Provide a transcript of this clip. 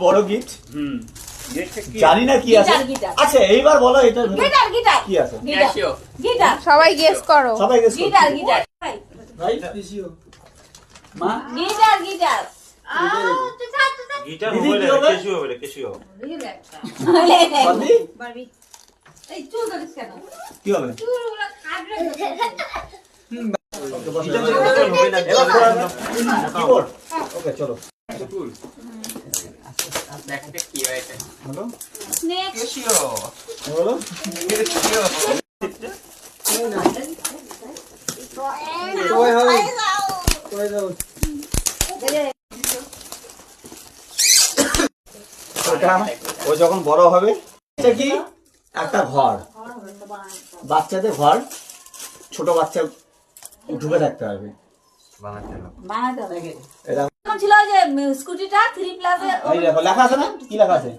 বড় গিফট। জানি না কি আছে। আচ্ছা এইবার বলো এটা গিটার গিটার কি আছে? গিটার গিটার সবাই গেস করো। সবাই গেস করো। গিটার গিটার ভাই পিসিও মা গিটার গিটার গিটার দিদি মোবাইলে কি হবে? কেশিও বাবি বারবি এই চুল ধরিস কেন কি হবে? চুলগুলো কাটবে কিবোর্ড ওকে চলো হলো নেক্সট হলো ও যখন বড় হবে এটা কি একটা ঘর, বাচ্চাদের ঘর, ছোট বাচ্চা ঢুকে থাকতে হবে। বানাতে হবে এরকম তখন ছিল ওই যে স্কুটিটা 3 প্লাসে এই দেখো লেখা আছে না, কি লেখা আছে?